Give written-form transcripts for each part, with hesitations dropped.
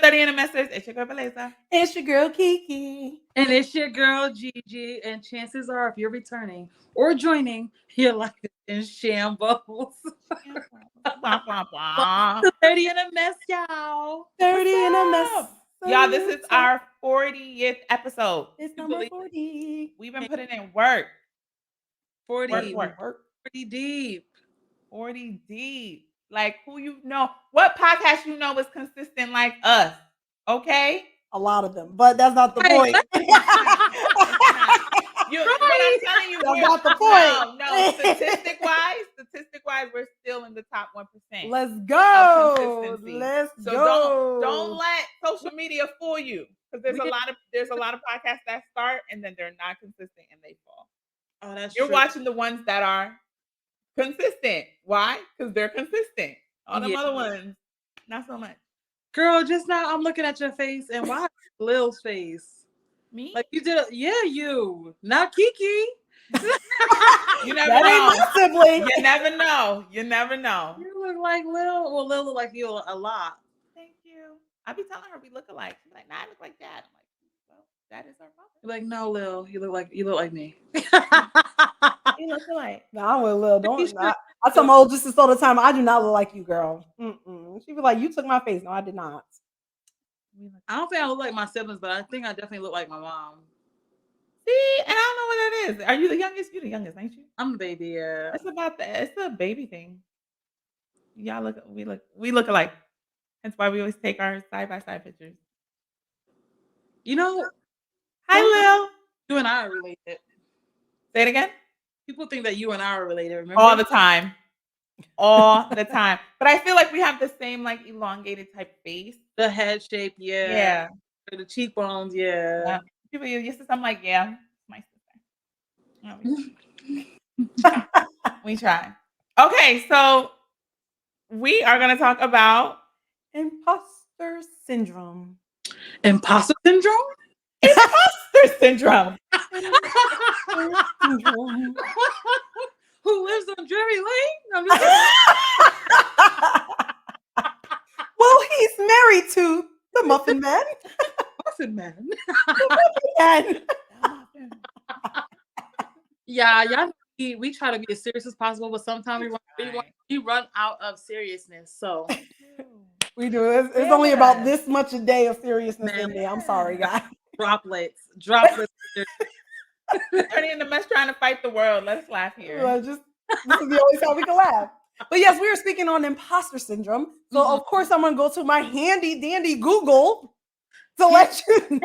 30 in a Message. It's your girl, Beleza. It's your girl, Kiki. And it's your girl, Gigi. And chances are, if you're returning or joining, your life is in shambles. Wah, wah, Welcome wah. to 30 in a Mess, y'all. 30 in a mess. Y'all, this is our 40th episode. It's You number believe 40. We've been putting in work. 40, Work. 40 deep. 40 deep. Like, who you know? What podcast you know is consistent like us? Okay? A lot of them, but that's not the Right. point. It's not. But I'm telling you, That's not the point. No. Statistic-wise, we're still in the top 1%. Let's go. Consistency. Let's So go. don't let social media fool you, because there's a lot of podcasts that start and then they're not consistent and they fall. Oh, that's You're true. watching the ones that are consistent. Why? Because they're consistent. All them other ones, not so much. Girl, just now I'm looking at your face, and why Lil's face? Me? Like you did, you, not Kiki. You never That know. ain't my sibling. You never know. You never know. You look like Lil. Well, Lil look like you a lot. Thank you. I be telling her we look alike. She's like, nah, I look like that. I'm like, well, that is our problem. You're like, no, Lil, you look like me. You look alike. No, I'm with Lil. I tell my old sister all the time, I do not look like you, girl. She be like, you took my face. No, I did not. I don't think I look like my siblings, but I think I definitely look like my mom. See, and I don't know what that is. Are you the youngest? You the youngest, ain't you? I'm the baby, yeah. It's about that. It's a baby thing. Y'all we look alike. That's why we always take our side by side pictures. You know, Hi, Lil. you and I are related. Say it again. People think that you and I are related. Remember? All the time. All the time. But I feel like we have the same like elongated type face. The head shape, yeah. The cheekbones, yeah. People used to. I'm like, yeah, my sister. We try. Okay, so we are gonna talk about Imposter syndrome. Imposter syndrome? Imposter syndrome. Who lives on Drury Lane? I'm just Well, he's married to the Muffin Man. Muffin Man. And Yeah, y'all. We try to be as serious as possible, but sometimes we run out of seriousness. So we do. It's only about this much a day of seriousness in there. I'm sorry, guys. droplets. 30 in the Mess trying to fight the world. Let's laugh here. This is the only time we can laugh. But yes, we are speaking on imposter syndrome. So of course I'm gonna go to my handy dandy Google to let you know.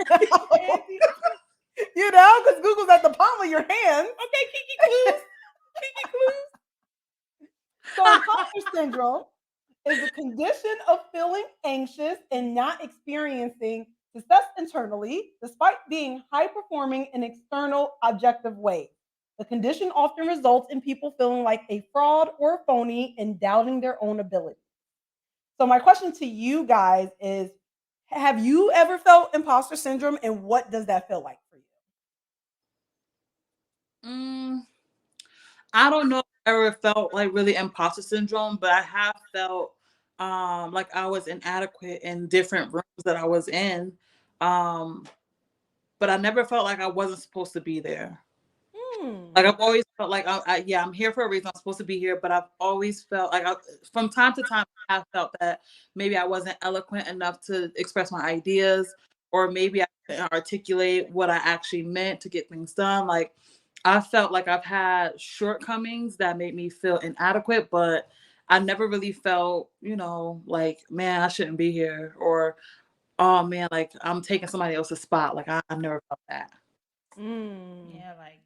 You know, because Google's at the palm of your hand. Okay, Kiki Clues. Kiki Clues. So imposter syndrome is the condition of feeling anxious and not experiencing success internally, despite being high performing in external objective ways. The condition often results in people feeling like a fraud or a phony and doubting their own ability. So my question to you guys is, have you ever felt imposter syndrome, and what does that feel like for you? I don't know if I ever felt like really imposter syndrome, but I have felt like I was inadequate in different rooms that I was in. But I never felt like I wasn't supposed to be there. Like I've always felt like I'm here for a reason. I'm supposed to be here, but I've always felt like from time to time I felt that maybe I wasn't eloquent enough to express my ideas, or maybe I couldn't articulate what I actually meant to get things done. Like I felt like I've had shortcomings that made me feel inadequate, but I never really felt, like, man, I shouldn't be here, or oh man, like I'm taking somebody else's spot. Like I've never felt that. Yeah, like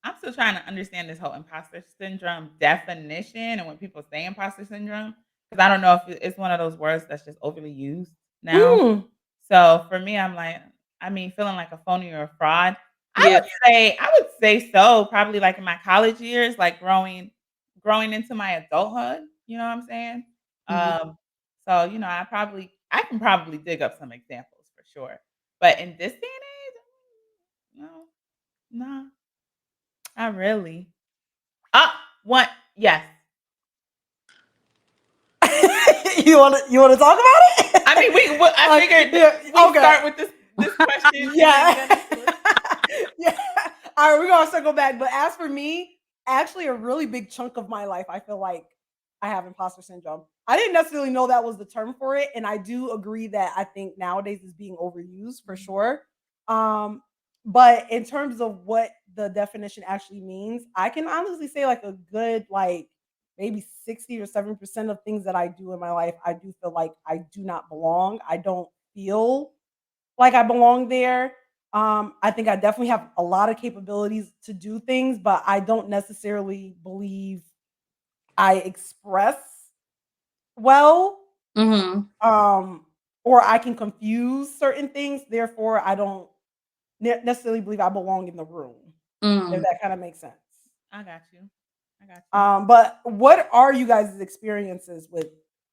I'm still trying to understand this whole imposter syndrome definition, and when people say imposter syndrome, because I don't know if it's one of those words that's just overly used now. So for me, I'm like, feeling like a phony or a fraud. Yeah. I would say so. Probably like in my college years, like growing into my adulthood. You know what I'm saying? So I can probably dig up some examples for sure. But in this day and age, no, not really. Yes. You want to talk about it? I mean, I figured we start with this question and then Yeah. get into it. Yeah. All right, we're gonna circle back. But as for me, actually a really big chunk of my life, I feel like I have imposter syndrome. I didn't necessarily know that was the term for it. And I do agree that I think nowadays is being overused for sure. Um, but in terms of what the definition actually means, I can honestly say like a good like maybe 60 or 7% of things that I do in my life, I do feel like I do not belong. I don't feel like I belong there. I think I definitely have a lot of capabilities to do things, but I don't necessarily believe I express well. Mm-hmm. Um, or I can confuse certain things. Therefore, I don't necessarily believe I belong in the room. If Mm. that kind of makes sense. I got you. I got you. But what are you guys' experiences with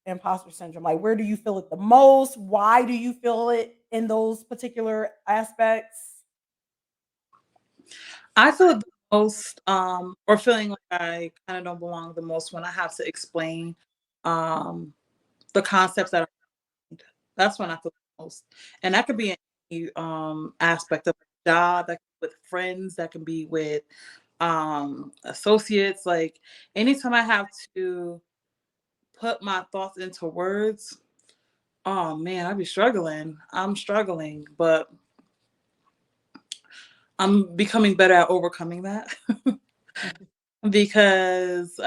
imposter syndrome? Like, where do you feel it the most? Why do you feel it in those particular aspects? I feel it the most, or feeling like I kind of don't belong the most when I have to explain um, the concepts that that's when I feel the most. And that could be in any aspect of a job, that can be with friends, that can be with associates. Like anytime I have to put my thoughts into words, oh man, I'd be struggling. I'm struggling, but I'm becoming better at overcoming that because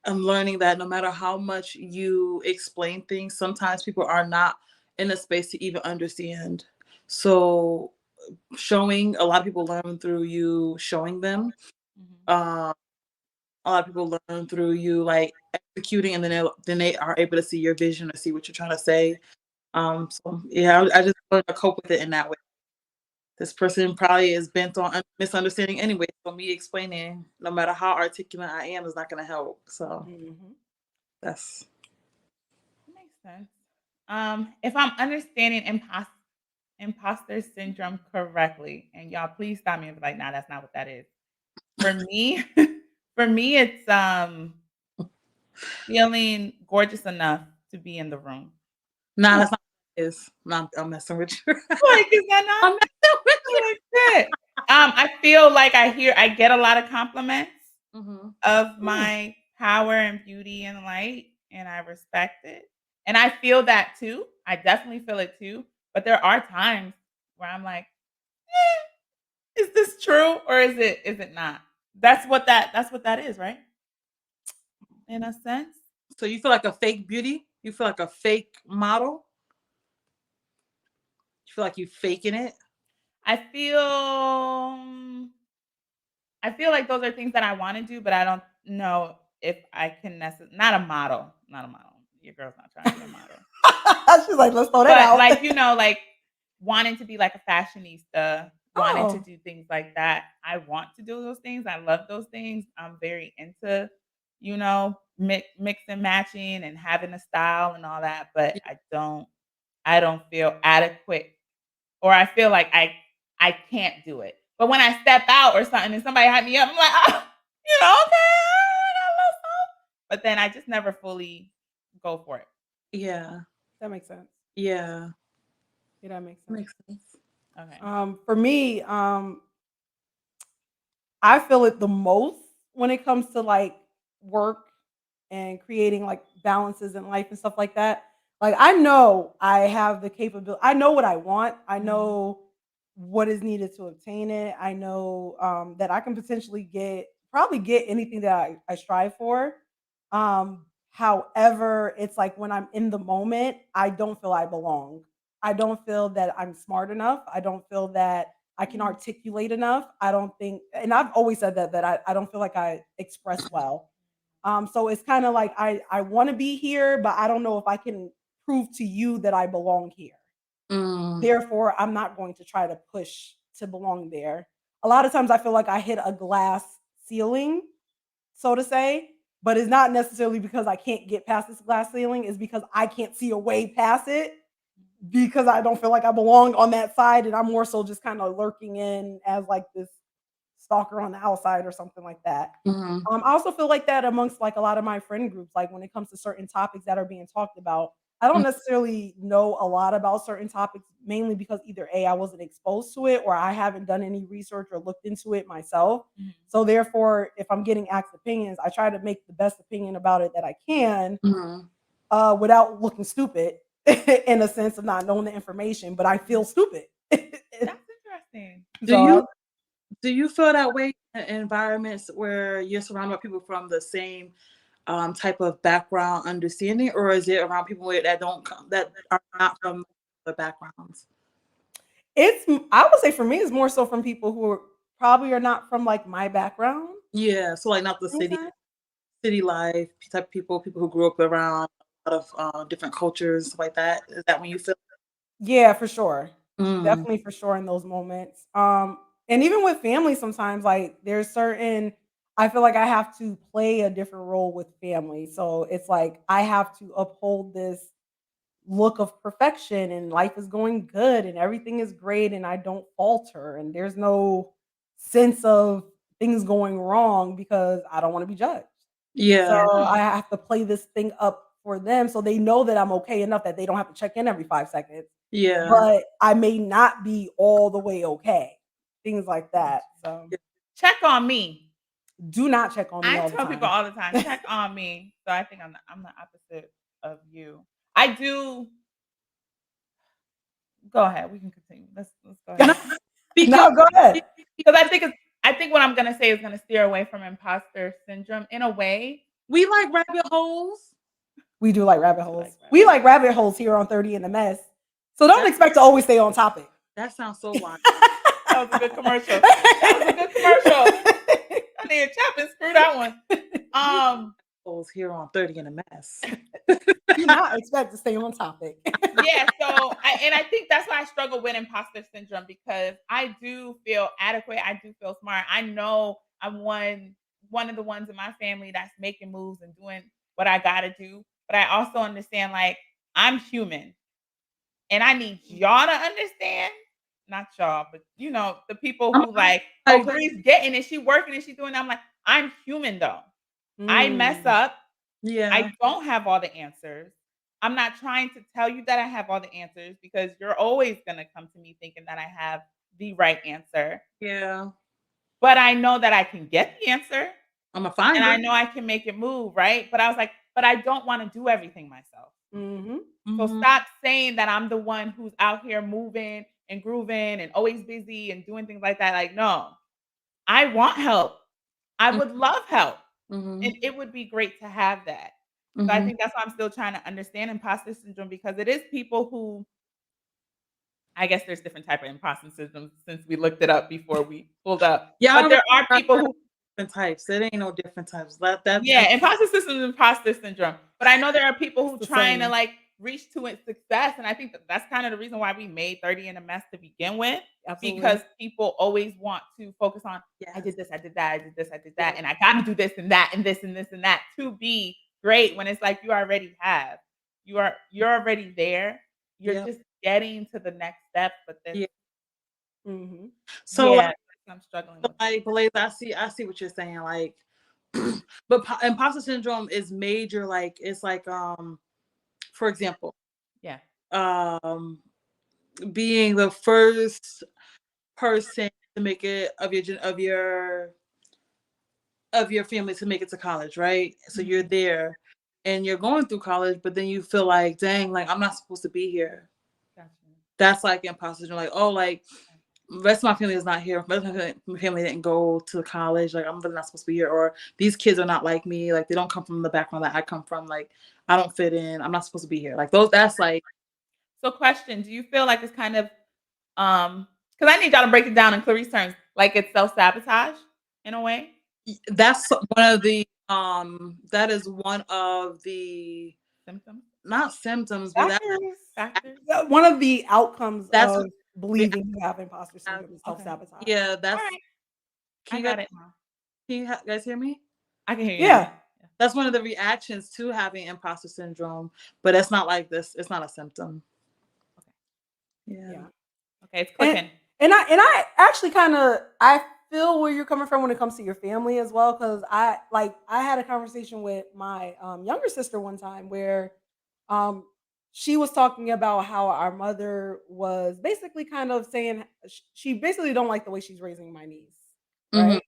I'm learning that no matter how much you explain things, sometimes people are not in a space to even understand. So showing, a lot of people learn through you showing them. Mhm. Um, a lot of people learn through you like executing, and then they are able to see your vision or see what you're trying to say. So yeah, I just learned to cope with it in that way. This person probably is bent on misunderstanding anyway. So me explaining, no matter how articulate I am, is not going to help. So Mhm. that's Makes sense. If I'm understanding imposter syndrome correctly, and y'all please stop me and be like, nah, that's not what that is. For me, for me, it's feeling gorgeous enough to be in the room. nah, that's not what it is. Nah, I'm messing with you. Like, is that not? I'm messing with you. Oh, that's it. I feel like I get a lot of compliments Mm-hmm. of Mm. my power and beauty and light, and I respect it. And I feel that too. I definitely feel it too. But there are times where I'm like, is this true or is it not? That's what that is, right? In a sense. So you feel like a fake beauty? You feel like a fake model? You feel like you faking it? I feel I feel like those are things that I wanna do, but I don't know if I can not a model, not a model. Your girl's not trying to be a model. She's like, let's throw that But, out. like, like, wanting to be like a fashionista, wanting to Oh. do things like that. I want to do those things. I love those things. I'm very into, mix and matching and having a style and all that, but I don't feel adequate, or I feel like I can't do it. But when I step out or something and somebody hype me up, I'm like, "Oh, okay, I got a little something." But then I just never fully go for it. Yeah. That makes sense. Yeah. Yeah, that makes sense. Makes sense. Okay. For me, I feel it the most when it comes to like work and creating like balances in life and stuff like that. Like I know I have the capability. I know what I want. I Mhm. know what is needed to obtain it. I know that I can potentially probably get anything that I strive for. However, it's like when I'm in the moment, I don't feel I belong. I don't feel that I'm smart enough. I don't feel that I can Mm. articulate enough. I don't think, and I've always said that I don't feel like I express well. So it's kind of like I want to be here, but I don't know if I can prove to you that I belong here. Mm. Therefore, I'm not going to try to push to belong there. A lot of times I feel like I hit a glass ceiling, so to say, but it's not necessarily because I can't get past this glass ceiling, it's because I can't see a way past it because I don't feel like I belong on that side and I'm more so just kind of lurking in as like this stalker on the outside or something like that. Mhm. I also feel like that amongst like a lot of my friend groups, like when it comes to certain topics that are being talked about. I don't Mm. necessarily know a lot about certain topics, mainly because either A, I wasn't exposed to it, or I haven't done any research or looked into it myself. Mhm. So therefore, if I'm getting asked opinions, I try to make the best opinion about it that I can, Mhm. without looking stupid in a sense of not knowing the information, but I feel stupid. That's interesting. Do you So do you feel that way in environments where you're surrounded by people from the same type of background understanding, or is it around people that don't come that are not from the backgrounds? it's I would say for me, it's more so from people who probably are not from like my background. Yeah, so like not the You know what I'm saying? city life type people who grew up around a lot of different cultures, stuff like that. Is that when you feel? Yeah, for sure. Mm, Definitely for sure in those moments. And even with family sometimes, like there's certain I feel like I have to play a different role with family. So it's like I have to uphold this look of perfection and life is going good and everything is great and I don't falter and there's no sense of things going wrong because I don't want to be judged. So yeah, I have to play this thing up for them so they know that I'm okay enough that they don't have to check in every 5 seconds, yeah. but I may not be all the way okay. Things like that. So Check on me. do not check on me I all the tell people time. all the time, check on me. So I think I'm the opposite of you. I do go ahead. We can continue. Let's go No, ahead. because No, go ahead. Because I think what I'm gonna say is gonna steer away from imposter syndrome in a way. we like rabbit holes. We do like rabbit I do like holes. rabbit We holes. like rabbit holes here on 30 in a mess. So don't That expect to always stay on topic. that sounds so wild. That was a good commercial. That was a good commercial. I need a chop and screw that one. We Um, holes here on 30 in a mess. Do not expect to stay on topic. yeah, so I think that's why I struggle with imposter syndrome because I do feel adequate. I do feel smart. I know I'm one of the ones in my family that's making moves and doing what I gotta do. But I also understand like I'm human and I need y'all to understand, not y'all, but the people I'm who like, I oh, agree. Karie's getting it, she working and she doing that. I'm like, I'm human though. I mess Mm. up. Yeah, I don't have all the answers. I'm not trying to tell you that I have all the answers because you're always going to come to me thinking that I have the right answer. yeah. But I know that I can get the answer I'm a and I finder. know I can make it move, right? But I was like, but I don't want to do everything myself. Mhm. So Mhm. stop saying that I'm the one who's out here moving and grooving and always busy and doing things like that. Like, no, I want help. I would love help. And Mhm. it would be great to have that. So I Mhm. think that's why I'm still trying to understand imposter syndrome because it is people who I guess there's different type of imposter syndrome since we looked it up before we pulled up. Yeah, I But already there are people who different types. It ain't no different types. That yeah, imposter syndrome is imposter syndrome. But I know there are people It's who the trying to same. like reach to its success, and I think that that's kind of the reason why we made 30 in a mess to begin with, Absolutely. because people always want to focus on I yes. did this, I did that, I did this, I did Yeah. that, and I got to do this and that and this and this and that to be great when it's like you already have. You're already there. You're Yeah. just getting to the next step, but then Yeah. Mhm. So yeah, I'm struggling with it. like Blaze, I see what you're saying. Like but imposter syndrome is major, like it's like for example, Yeah. um being the first person to make it of your family to make it to college, right? So you're Mhm. there and you're going through college, but then you feel like, dang, like I'm not supposed to be here. Gotcha. That's like imposter syndrome. Like, oh, like rest of my family is not here. Rest of my family didn't go to college. Like I'm really not supposed to be here. Or these kids are not like me. Like they don't come from the background that I come from. Like I don't fit in. I'm not supposed to be here. Like those. That's like So question, do you feel like it's kind of because I need y'all to break it down in Clarice terms, like it's self-sabotage in a way? that's one of the that is one of the Symptoms? not symptoms, but Factors. Factors? One of the outcomes that's of the believing you have imposter syndrome is Okay. self-sabotage. yeah. That's Alright. can I you guys got it now. guys hear me? I can hear you now. Yeah. Yeah. That's one of the reactions to having imposter syndrome, but it's not like this. It's not a symptom. Okay. Yeah. Yeah. Okay, it's And clicking. I actually kind of I feel where you're coming from when it comes to your family as well, because I had a conversation with my younger sister one time where um, she was talking about how our mother was basically kind of saying she basically don't like the way she's raising my niece, Mm-hmm. right?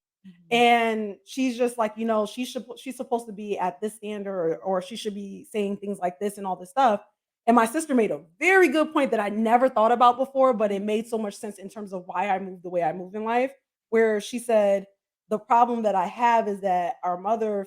And she's just like, she's supposed to be at this standard, or she should be saying things like this and all this stuff. And my sister made a very good point that I never thought about before, but it made so much sense in terms of why I moved the way I moved in life. Where she said, the problem that I have is that our mother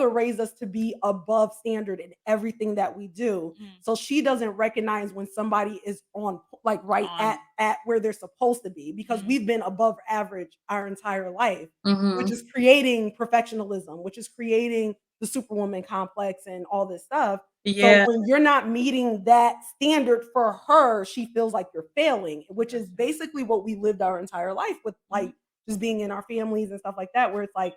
raised us to be above standard in everything that we do. Mhm. So she doesn't recognize when somebody is on, like, right On. at where they're supposed to be, because Mhm. we've been above average our entire life, which Mm-hmm. is creating perfectionism, which is creating the superwoman complex and all this stuff. So Yeah. when you're not meeting that standard for her, she feels like you're failing, which is Gotcha. basically what we lived our entire life with, Mhm. like, just being in our families and stuff like that, where it's like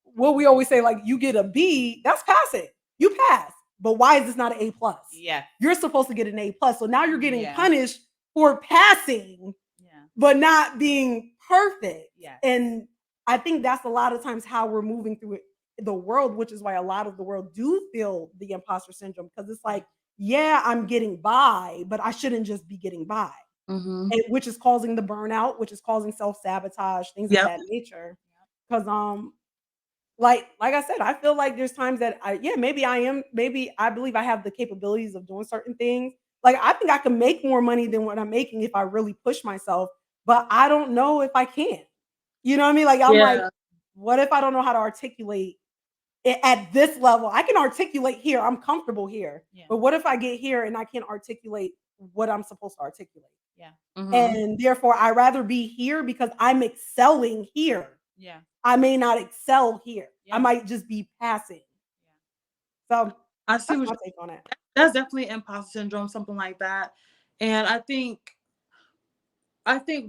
what we always say, like, you get a B, that's passing. You pass. But why is this not an A plus? Yeah. You're supposed to get an A plus. So now you're getting Yeah. punished for passing, Yeah. but not being perfect. Yes. And I think that's a lot of times how we're moving through the world, which is why a lot of the world do feel the imposter syndrome, because it's like, yeah, I'm getting by, but I shouldn't just be getting by. Mm-hmm. And which is causing the burnout, which is causing self-sabotage, things of Yep. that nature. Because like I said, I feel like there's times that maybe I believe I have the capabilities of doing certain things. Like, I think I can make more money than what I'm making if I really push myself, but I don't know if I can. You know what I mean? Like, I'm like, Yeah. what if I don't know how to articulate it at this level? I can articulate here. I'm comfortable here. Yeah. But what if I get here and I can't articulate what I'm supposed to articulate? Yeah. Mm-hmm. And therefore, I rather be here because I'm excelling here. Yeah. I may not excel here. I Yeah. might just be passing. So I see that's what my take on it. that's definitely imposter syndrome, something like that. And I think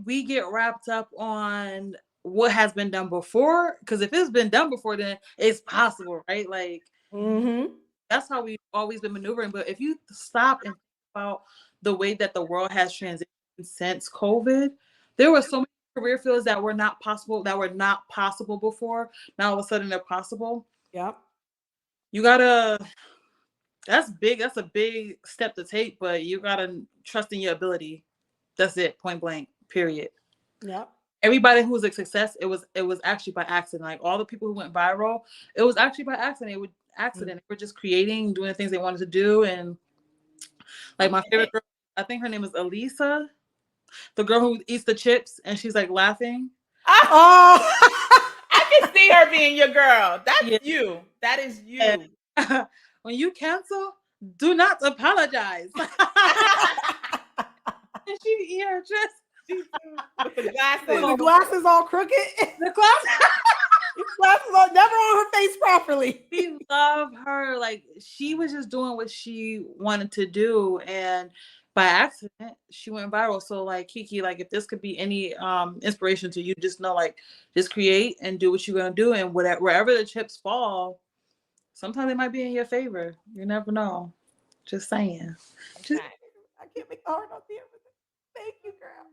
we get wrapped up on what has been done before. Because if it's been done before, then it's possible, right? Like Mhm. Mm-hmm. that's how we've always been maneuvering. But if you stop and think about the way that the world has transitioned since COVID, there were so many career fields that were not possible before. Now all of a sudden they're possible. Yep. You gotta That's big. That's a big step to take, but you gotta trust in your ability. That's it, point blank. Period. Yep. Everybody who was a success, it was actually by accident. Like all the people who went viral, it was actually by accident. It was accident. They were just creating, doing the things they wanted to do, and like my favorite girl, I think her name is Elisa, the girl who eats the chips, and she's like laughing. Ah, Oh. I can see her being your girl. That's Yeah. you. That is And you. when you cancel, do not apologize. And she yeah, just She too. With the With glasses. the glasses all crooked. the class. Glasses all never on her face properly. We love her. Like she was just doing what she wanted to do, and by accident, she went viral. So like Kiki, like if this could be any inspiration to you, just know like just create and do what you're gonna do, and whatever wherever the chips fall, sometimes they might be in your favor. You never know. Just saying. Just Okay. I can't make the heart out there with it. Thank you, girl.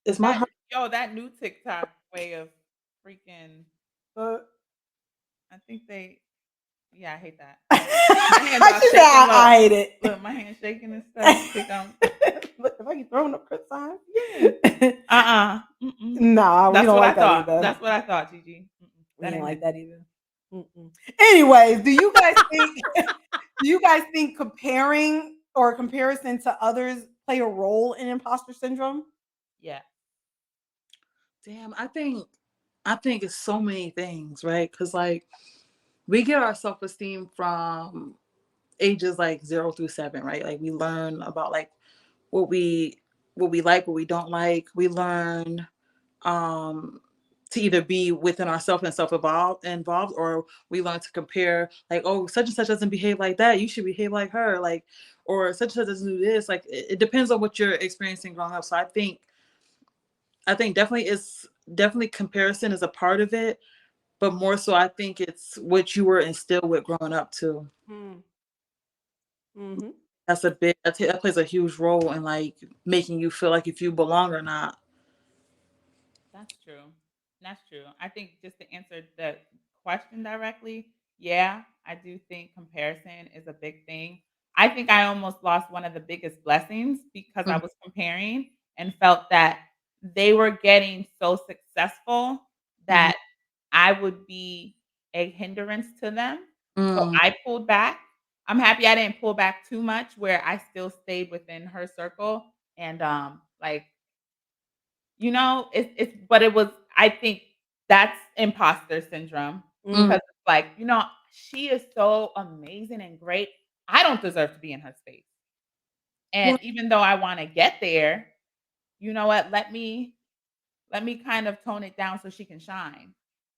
it's my That heart. that new TikTok way of freaking But I think they yeah, I hate that. My hands I all just said shaking. I Look. hate it. Look, my hands shaking and stuff. You think I'm Look, if I keep throwing up crit signs. Mm-mm. Nah, we That's don't what I like that thought. either. That's what I thought, Gigi. Mm-mm. We That ain't ain't like it. that either. Mm-mm. Anyways, do you guys think do you guys think comparing or comparison to others play a role in imposter syndrome? Yeah. Damn, I think it's so many things, right? Because like we get our self esteem from ages like 0 through 7, right? Like we learn about like what we what we like, what we don't like. We learn um to either be within ourselves and self evolve involved, or we learn to compare like, oh, such and such doesn't behave like that. You should behave like her, like, or such and such doesn't do this. Like it depends on what you're experiencing growing up. So I think definitely comparison is a part of it, but more so I think it's what you were instilled with growing up too. Mm. Mm-hmm. That plays a huge role in like making you feel like if you belong or not. That's true. That's true. I think just to answer the question directly, yeah, I do think comparison is a big thing. I think I almost lost one of the biggest blessings because I Mhm. was comparing and felt that they were getting so successful Mhm. that I would be a hindrance to them. So Mm. I pulled back. I'm happy I didn't pull back too much where I still stayed within her circle and like it's but it was I think that's imposter syndrome Mm. because it's like, she is so amazing and great. I don't deserve to be in her space. And Well, even though I want to get there, you know what? Let me kind of tone it down so she can shine.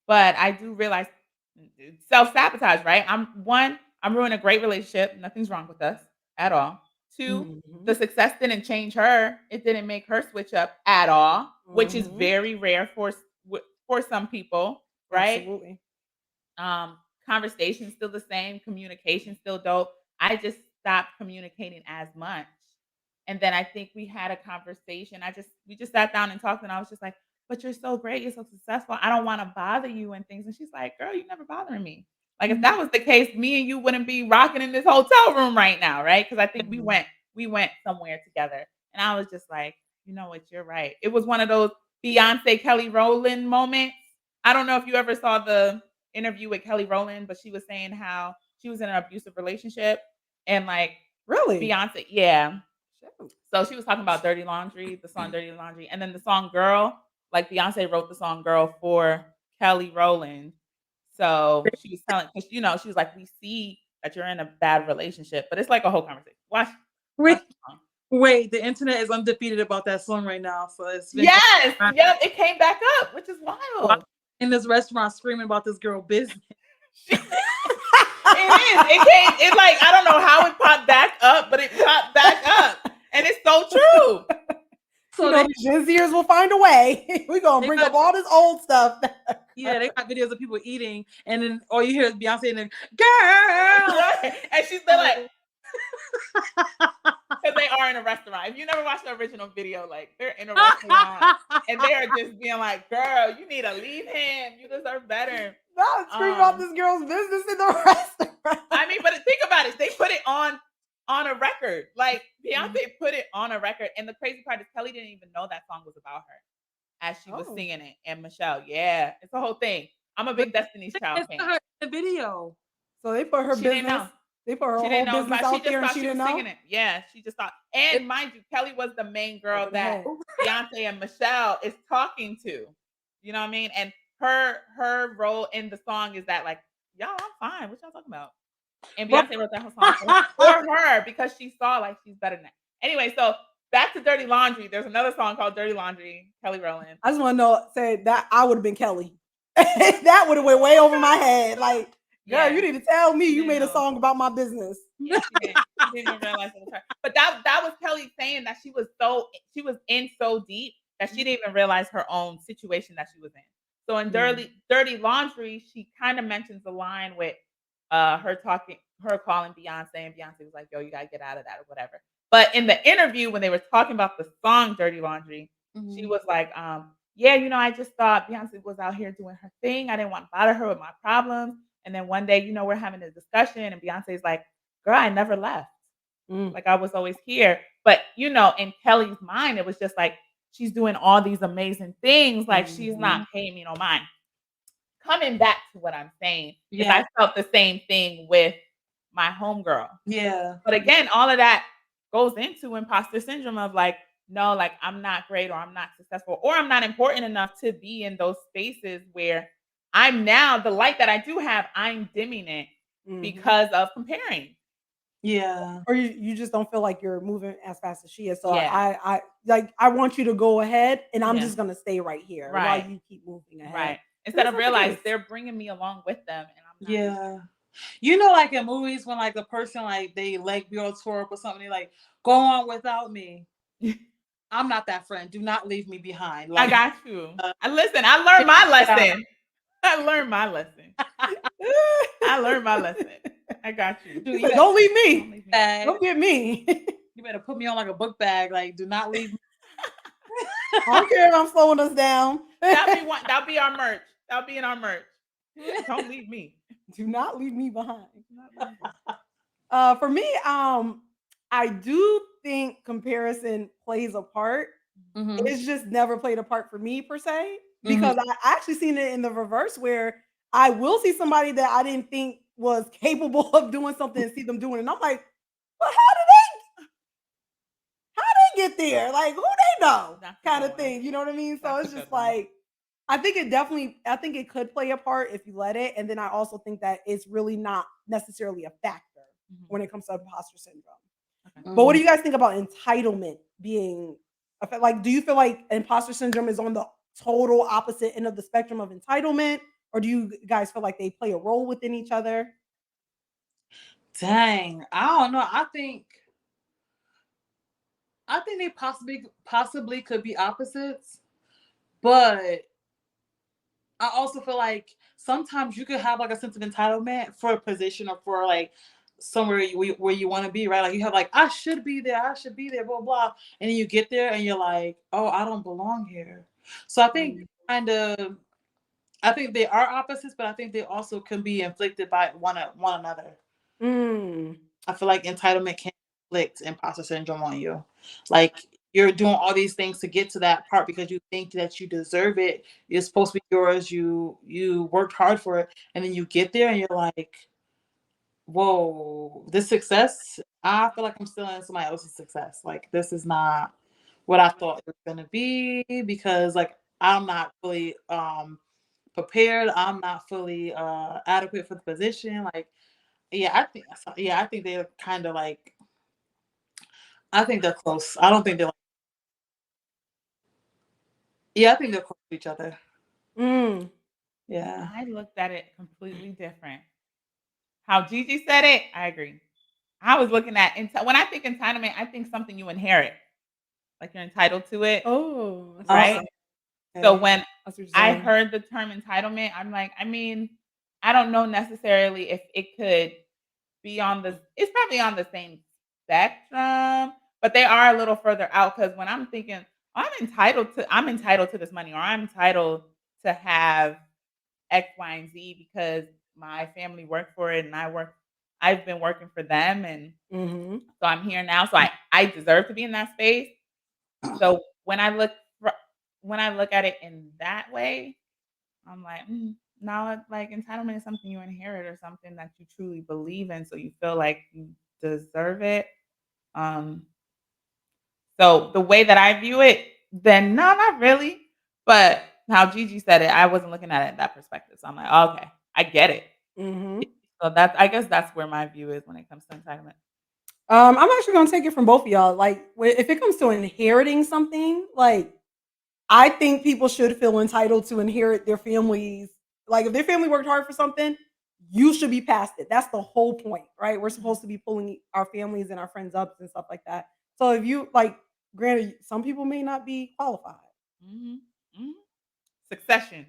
But I do realize self-sabotage, right? I'm ruining a great relationship. Nothing's wrong with us at all. Two, the Mhm. success didn't change her. It didn't make her switch up at all, which is Mhm. very rare for some people, right? Absolutely. Conversation still the same, communication still dope. I just stopped communicating as much. And then I think we had a conversation. We just sat down and talked, and I was just like, "But you're so great, you're so successful. I don't want to bother you and things." And she's like, "Girl, you never bothering me." Like if mhm. that was the case, me and you wouldn't be rocking in this hotel room right now, right? Because I think we Mhm. went somewhere together. And I was just like, you know what, you're right. It was one of those Beyonce Kelly Rowland moments. I don't know if you ever saw the interview with Kelly Rowland, but she was saying how she was in an abusive relationship and like Really? Beyonce, yeah. Shoot. So she was talking about Dirty Laundry, the song Dirty Laundry, and then the song Girl, like Beyonce wrote the song Girl for Kelly Rowland. So she was telling, because she was like, we see that you're in a bad relationship, but it's like a whole conversation. Watch Wait, the song. wait. The internet is undefeated about that song right now, so it's been going Yes, around. yep, it came back up, which is Why wild. in this restaurant screaming about this girl business? It is. It came. It like I don't know how it popped back up, but it popped back up, and it's so true. You So know, they the Gen Zers will find a way. We're gonna they bring got up all this old stuff. yeah, they got videos of people eating, and then all you hear is Beyonce and then girl. Right, and she's been like, because they are in a restaurant. If you never watched the original video, like they're in a restaurant and they are just being like, "Girl, you need to leave him. You deserve better." No, scream about Um, this girl's business in the restaurant. I mean, but think about it. They put it on a record. Like Mhm. Beyonce put it on a record, and the crazy part is Kelly didn't even know that song was about her as she was Oh, singing it. And Michelle, yeah, it's a whole thing. I'm a But big Destiny's Child it's fan. not her in the video. so they put her She didn't business. know. They put her She didn't whole know it was business about she out just there, and thought she she was didn't singing know. it. Yeah, she just thought. It, And mind you, Kelly was the main girl Over the that head. Beyonce and Michelle is talking to. You know what I mean? And her role in the song is that like, y'all, I'm fine. What y'all talking about? And but Beyonce wrote that whole song for her because she saw like she's better than that. Anyway, so back to Dirty Laundry. There's another song called Dirty Laundry, Kelly Rowland. I just want to know, say that I would have been Kelly. That would have went way over my head. Like, girl, you Yeah, need to tell me she you didn't made a know. song about my business. Yeah, she didn't. She didn't even realize it was her. But that was Kelly saying that she was in so deep that she didn't even realize her own situation that she was in. So in Mm. Dirty Laundry, she kind of mentions the line with her calling Beyonce, and Beyonce was like, "Yo, you gotta get out of that or whatever." But in the interview, when they were talking about the song Dirty Laundry, she Mhm. was like, yeah, I just thought Beyonce was out here doing her thing. I didn't want to bother her with my problems. And then one day, we're having a discussion, and Beyonce's like, girl, I never left. Mm. Like I was always here. But in Kelly's mind, it was just like she's doing all these amazing things. Like she's not Mhm. paying me no mind. Coming back to what I'm saying is Yeah, I felt the same thing with my homegirl. yeah, But again, all of that goes into imposter syndrome of like, no, like I'm not great or I'm not successful or I'm not important enough to be in those spaces where I'm now the light that I do have, I'm dimming it Mhm. because of comparing. yeah. Or you just don't feel like you're moving as fast as she is. So Yeah. I want you to go ahead, and I'm Yeah. just gonna stay right here while Right. you keep moving ahead. Right. And Instead that's of not the realize case. they're bringing me along with them and I'm not. Yeah. You know, like in movies when like the person like they leg be all tore up or something, they like, go on without me. I'm not that friend. Do not leave me behind. I Like got you. I learned my get out. lesson. I learned my lesson. I learned my lesson. I got you. Dude, He you said, better "Don't leave Don't me. leave me. bag. Don't get me." You better put me on like a book bag. Like, do not leave me. I don't care if I'm slowing us down. That'll be our merch. That'll be in our merch. Don't leave me. Do not leave me behind. Do not leave me. For me, I do think comparison plays a part. Mhm. It's just never played a part for me per se Mhm. because I actually seen it in the reverse where I will see somebody that I didn't think was capable of doing something and see them doing it. And I'm like, well, how they get there? Like, who they know? That's a Kind good of one. thing. You know what I mean? So That's a it's good just one. like I think it could play a part if you let it. And then I also think that it's really not necessarily a factor Mhm. when it comes to imposter syndrome. Okay. But what Mm. do you guys think about entitlement being like, do you feel like imposter syndrome is on the total opposite end of the spectrum of entitlement? Or do you guys feel like they play a role within each other? Dang, I don't know. I think they possibly could be opposites, but I also feel like sometimes you could have like a sense of entitlement for a position or for like somewhere where you want to be, right? Like you have like I should be there, blah blah, and then you get there and you're like, oh, I don't belong here. So I think Mm. kind of I think they are opposites, but I think they also can be inflicted by one another. Mm. I feel like entitlement can inflict imposter syndrome on you. Like you're doing all these things to get to that part because you think that you deserve it. It's supposed to be yours. You worked hard for it, and then you get there and you're like, "Whoa, this success! I feel like I'm still in somebody else's success. Like this is not what I thought it was gonna be because like I'm not fully prepared. I'm not fully adequate for the position. Like I think they're kind of like I think they're close. I don't think they're like I think they're close to each other. Mm. Yeah. I looked at it completely different. How Gigi said it, I agree. I was looking at when I think entitlement, I think something you inherit, like you're entitled to it, Oh, I see what you're Oh, right? saying. So okay. when I see what you're I saying. heard the term entitlement, I'm like, I mean, I don't know necessarily if it could be on the it's probably on the same spectrum, but they are a little further out because when I'm thinking, I'm entitled to this money or I'm entitled to have X, Y, and Z because my family worked for it and I've been working for them and Mm-hmm. so I'm here now. So I deserve to be in that space. So when I look at it in that way, I'm like, no, like entitlement is something you inherit or something that you truly believe in, so you feel like you deserve it. Um, so the way that I view it, then no, not really. But how Gigi said it, I wasn't looking at it in that perspective. So I'm like, oh, okay, I get it. Mm-hmm. So that's I guess that's where my view is when it comes to entitlement. I'm actually gonna take it from both of y'all. Like, if it comes to inheriting something, like I think people should feel entitled to inherit their families. Like, if their family worked hard for something, you should be past it. That's the whole point, right? We're Mhm, supposed to be pulling our families and our friends up and stuff like that. So if you like, granted, some people may not be qualified. mhm, mhm. Succession.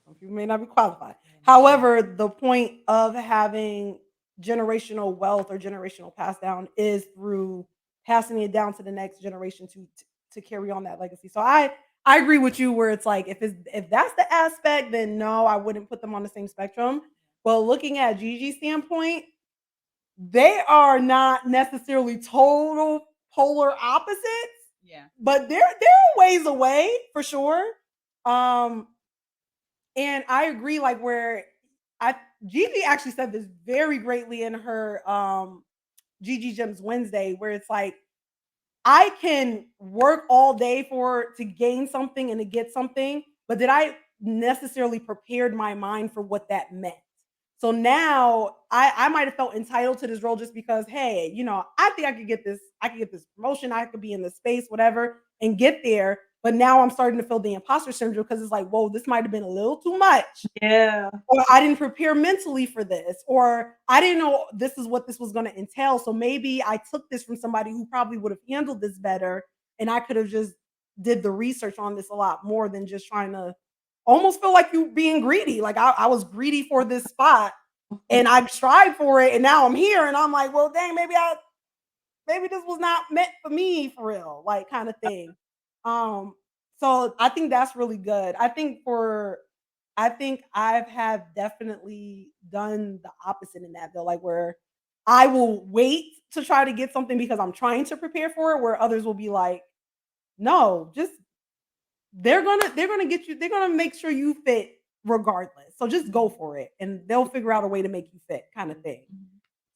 Some people may not be qualified. Yeah. However, the point of having generational wealth or generational pass down is through passing it down to the next generation to carry on that legacy. So I agree with you where it's like if that's the aspect, then no, I wouldn't put them on the same spectrum. But looking at Gigi's standpoint, they are not necessarily total polar opposites, Yeah. but they're a ways away for sure. Um, and I agree, like where I Gigi actually said this very greatly in her Gigi Gems Wednesday, where it's like I can work all day to gain something and to get something, but did I necessarily prepared my mind for what that meant? So now I might have felt entitled to this role just because, hey, I think I could get this promotion, I could be in this space, whatever, and get there. But now I'm starting to feel the imposter syndrome because it's like, whoa, this might have been a little too much, Yeah. or I didn't prepare mentally for this, or I didn't know this is what this was going to entail. So maybe I took this from somebody who probably would have handled this better, and I could have just did the research on this a lot more than just trying to almost feel like you being greedy. Like I was greedy for this spot, and I tried for it, and now I'm here, and I'm like, well, dang, maybe this was not meant for me for real, like kind of thing. Um, so I think that's really good. I think I've have definitely done the opposite in that though, like where I will wait to try to get something because I'm trying to prepare for it, where others will be like, no, just they're gonna get you, they're gonna make sure you fit regardless. So just go for it and they'll figure out a way to make you fit, kind of thing. Mhm.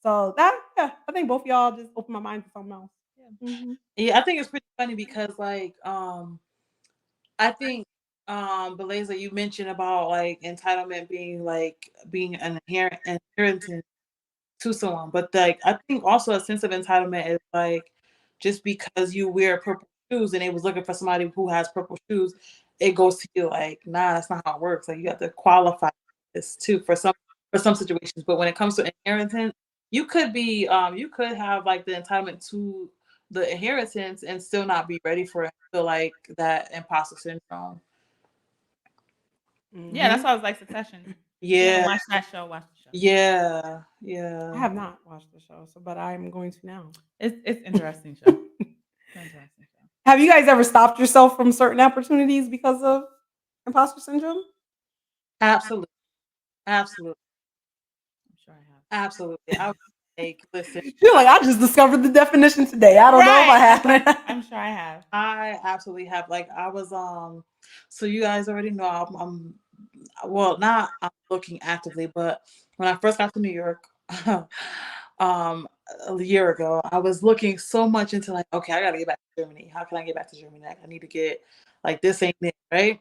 So that yeah, I think both of y'all just opened my mind to something else. Yeah. Mhm. Yeah, I think it's pretty funny because like I think Belaza, you mentioned about like entitlement being like being an inheritance to someone. But like I think also a sense of entitlement is like just because you wear purple shoes and they was looking for somebody who has purple shoes, it goes to you like, nah, that's not how it works. Like you have to qualify this too for some situations. But when it comes to inheritance, you could be you could have like the entitlement to the inheritance and still not be ready for it. Feel like that imposter syndrome. Yeah, that's Mhm. why I was like Succession. If you haven't Yeah, watched that show, watch the show. yeah, I yeah. have not watched the show, so but I'm going to now. It's interesting show. It's an interesting show. Have you guys ever stopped yourself from certain opportunities because of imposter syndrome? Absolutely. Absolutely. I'm sure I have. Absolutely. I was like, listen, You're like, I just discovered the definition today. I don't know if I Right. I was like, have. I'm sure I have. I absolutely have like I was so you guys already know I'm well not I'm looking actively, but when I first got to New York, um a year ago, I was looking so much into like, okay, I gotta get back to Germany. How can I get back to Germany? Like, I need to get like this ain't it, right?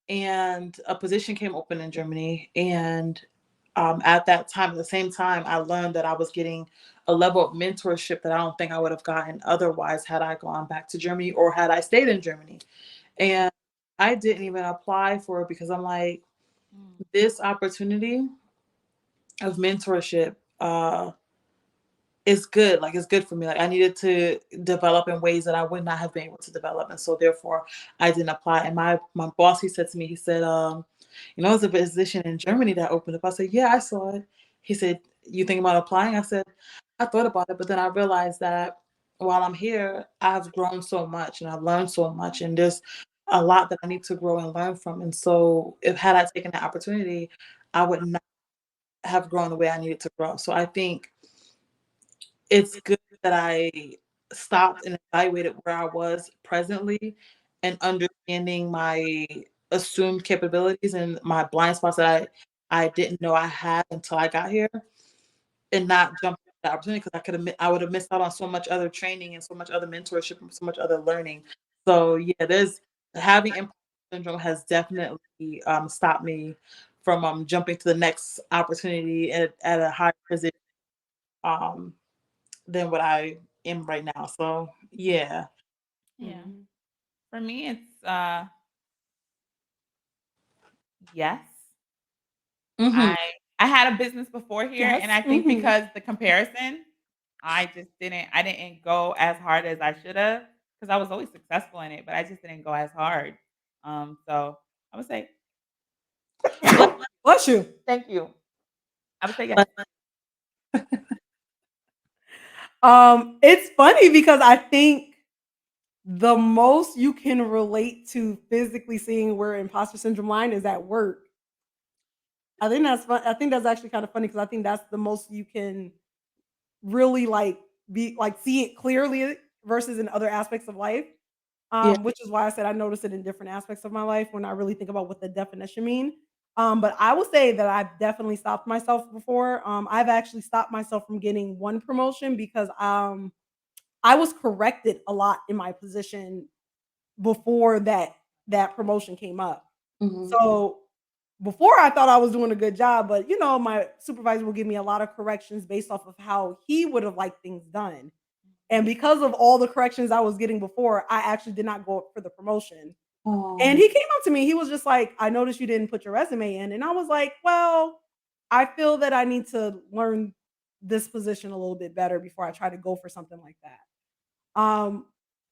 And a position came open in Germany. And at that time, at the same time, I learned that I was getting a level of mentorship that I don't think I would have gotten otherwise had I gone back to Germany or had I stayed in Germany. And I didn't even apply for it because I'm like, Mm. this opportunity of mentorship it's good. Like it's good for me. Like I needed to develop in ways that I would not have been able to develop, and so therefore I didn't apply. And my boss, he said to me, he said, there's a position in Germany that opened up. I said, yeah, I saw it. He said, you think about applying? I said, I thought about it, but then I realized that while I'm here, I've grown so much and I've learned so much, and there's a lot that I need to grow and learn from. And so, if had I taken the opportunity, I would not have grown the way I needed to grow. So I think it's good that I stopped and evaluated where I was presently and understanding my assumed capabilities and my blind spots that I didn't know I had until I got here and not jump at the opportunity because I would have missed out on so much other training and so much other mentorship and so much other learning. So yeah, there's having imposter syndrome has definitely stopped me from jumping to the next opportunity at a higher position. Um, than what I am right now. So yeah. Yeah. Mhm. For me, it's yes. Hmm. I I had a business before here, Yes. and I think Mhm. because the comparison, I didn't go as hard as I should have because I was always successful in it, but I just didn't go as hard. So I would say Bless, Bless you. thank you. I would say yes. bless. It's funny because I think the most you can relate to physically seeing where imposter syndrome line is at work. I think that's fun. I think that's actually kind of funny because I think that's the most you can really like be like see it clearly versus in other aspects of life. Yeah. Which is why I said I notice it in different aspects of my life when I really think about what the definition mean. But I will say that I've definitely stopped myself before. I've actually stopped myself from getting one promotion because I was corrected a lot in my position before that promotion came up. Hmm. So before I thought I was doing a good job, but my supervisor will give me a lot of corrections based off of how he would have liked things done. And because of all the corrections I was getting before, I actually did not go up for the promotion. And Oh, he came up to me. He was just like, I noticed you didn't put your resume in. And I was like, well, I feel that I need to learn this position a little bit better before I try to go for something like that. And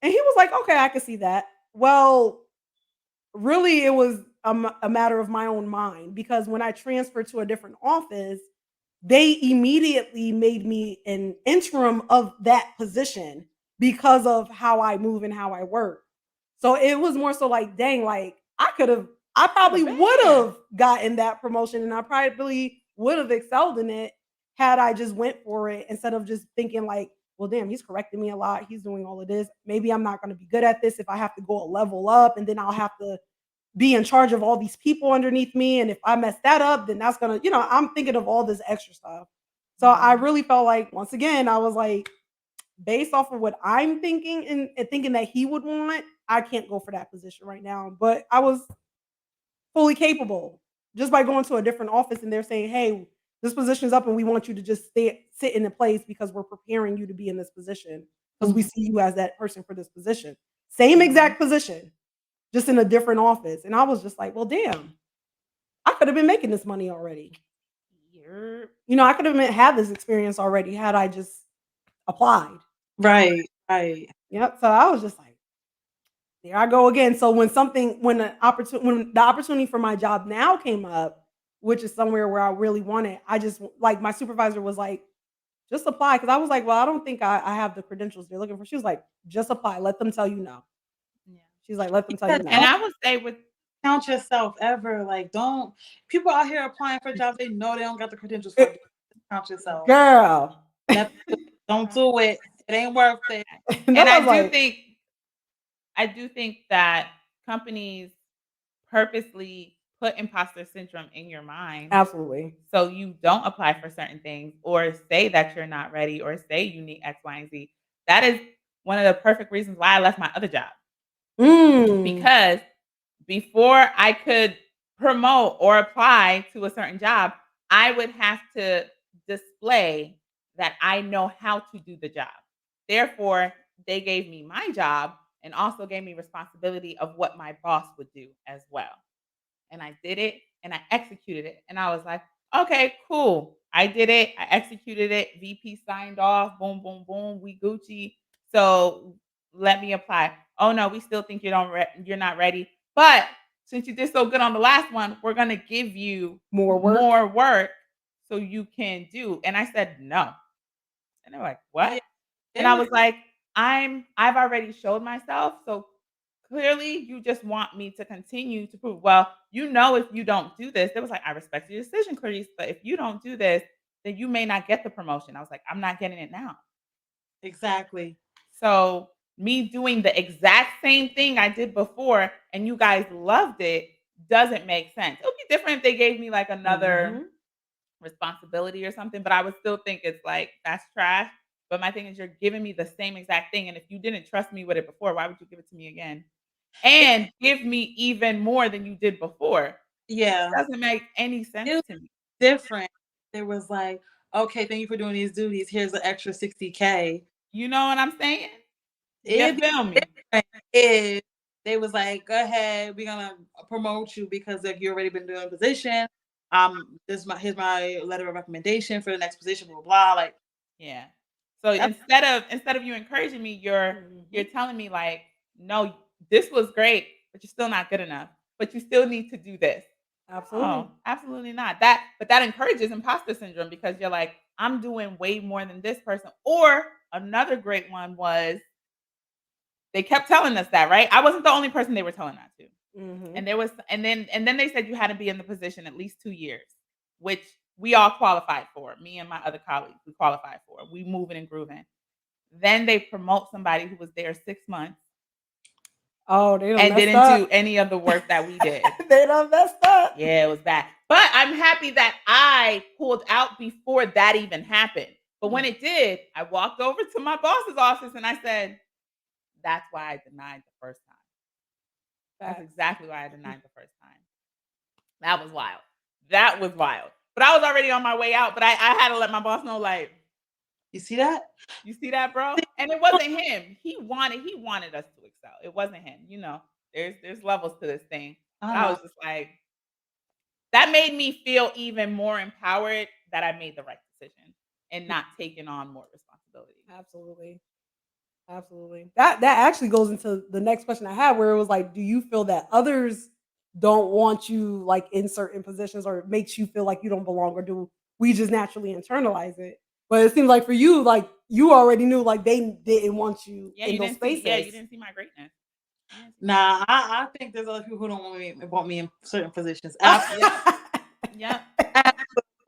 he was like, okay, I can see that. Well, really, it was a matter of my own mind because when I transferred to a different office, they immediately made me an interim of that position because of how I move and how I work. So it was more so like, dang, like I probably would have gotten that promotion and I probably would have excelled in it had I just went for it instead of just thinking like, well, damn, he's correcting me a lot. He's doing all of this. Maybe I'm not going to be good at this if I have to go a level up and then I'll have to be in charge of all these people underneath me. And if I mess that up, then that's going to, I'm thinking of all this extra stuff. So I really felt like, once again, I was like, based off of what I'm thinking and thinking that he would want, I can't go for that position right now. But I was fully capable just by going to a different office and they're saying, hey, this position's up and we want you to just sit in a place because we're preparing you to be in this position because we see you as that person for this position. Same exact position, just in a different office. And I was just like, well, damn, I could have been making this money already. I could have had this experience already had I just applied. Right. Yep. So I was just like, there I go again. So when the opportunity for my job now came up, which is somewhere where I really want it, I just like my supervisor was like, just apply. Cause I was like, well, I don't think I have the credentials they're looking for. She was like, just apply. Let them tell you no. Yeah. She's like, let them tell you no. And I would say count yourself ever. Like, don't people out here applying for jobs they know they don't got the credentials for. Count yourself. Girl. Don't do it. It ain't worth it. And I do think that companies purposely put imposter syndrome in your mind. Absolutely. So you don't apply for certain things or say that you're not ready or say you need X, Y, and Z. That is one of the perfect reasons why I left my other job. Because before I could promote or apply to a certain job, I would have to display that I know how to do the job. Therefore, they gave me my job and also gave me responsibility of what my boss would do as well. And I did it and I executed it. And I was like, okay, cool. I did it. I executed it. VP signed off. Boom, boom, boom. We Gucci. So let me apply. Oh no, we still think you're not ready. But since you did so good on the last one, we're gonna give you more work so you can do. And I said no. And they're like, what? Yeah. And I was like, I've already showed myself. So clearly you just want me to continue to prove, well, if you don't do this, it was like, I respect your decision, Clarice, but if you don't do this, then you may not get the promotion. I was like, I'm not getting it now. Exactly. So me doing the exact same thing I did before and you guys loved it doesn't make sense. It would be different if they gave me like another responsibility or something, but I would still think it's like, that's trash. But my thing is you're giving me the same exact thing. And if you didn't trust me with it before, why would you give it to me again? And give me even more than you did before. Yeah. It doesn't make any sense to me. Different. It was like, okay, thank you for doing these duties. Here's the extra 60K. You know what I'm saying? You feel me? If they was like, go ahead, we're gonna promote you because like you already been doing a position. Here's my letter of recommendation for the next position, blah blah. Like, yeah. So instead of you encouraging me, you're telling me like, no, this was great, but you're still not good enough. But you still need to do this. Absolutely. Oh, absolutely not. But that encourages imposter syndrome because you're like, I'm doing way more than this person. Or another great one was they kept telling us that, right? I wasn't the only person they were telling that to. And then they said you had to be in the position at least 2 years, which we all qualified for. Me and my other colleagues, we qualified for. We moving and grooving. Then they promote somebody who was there 6 months. Oh, they and didn't do any of the work that we did. They done messed up. Yeah, it was bad. But I'm happy that I pulled out before that even happened. But when it did, I walked over to my boss's office and I said, that's why I denied the first time. That's exactly why I denied the first time. That was wild. That was wild. But I was already on my way out, but I had to let my boss know, like, you see that? You see that, bro? And it wasn't him. He wanted us to excel. It wasn't him. There's levels to this thing. But I was just like, that made me feel even more empowered that I made the right decision and not taking on more responsibility. Absolutely. Absolutely. That actually goes into the next question I had where it was like, do you feel that others don't want you like in certain positions or it makes you feel like you don't belong or do we just naturally internalize it? But it seems like for you, like you already knew like they didn't want you in those spaces. You didn't see my greatness. Yes, Nah, I think there's other people who don't want me in certain positions. yep, yep. You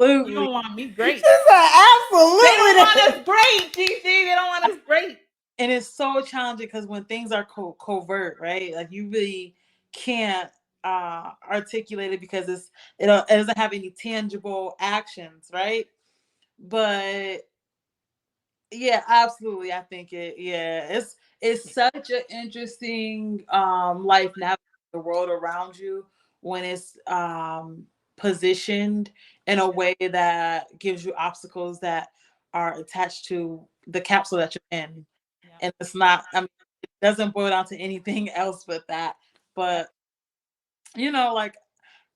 Absolutely. don't want me She great. said, They don't want absolutely. us great, Gigi. They don't want us great. And it's so challenging because when things are covert, right? Like you really can't articulate it because it doesn't have any tangible actions, right? But yeah, absolutely. I think it's such an interesting life navigating the world around you when it's positioned in a way that gives you obstacles that are attached to the capsule that you're in. Yep, And it's not, I mean, it doesn't boil down to anything else but that. yep. But like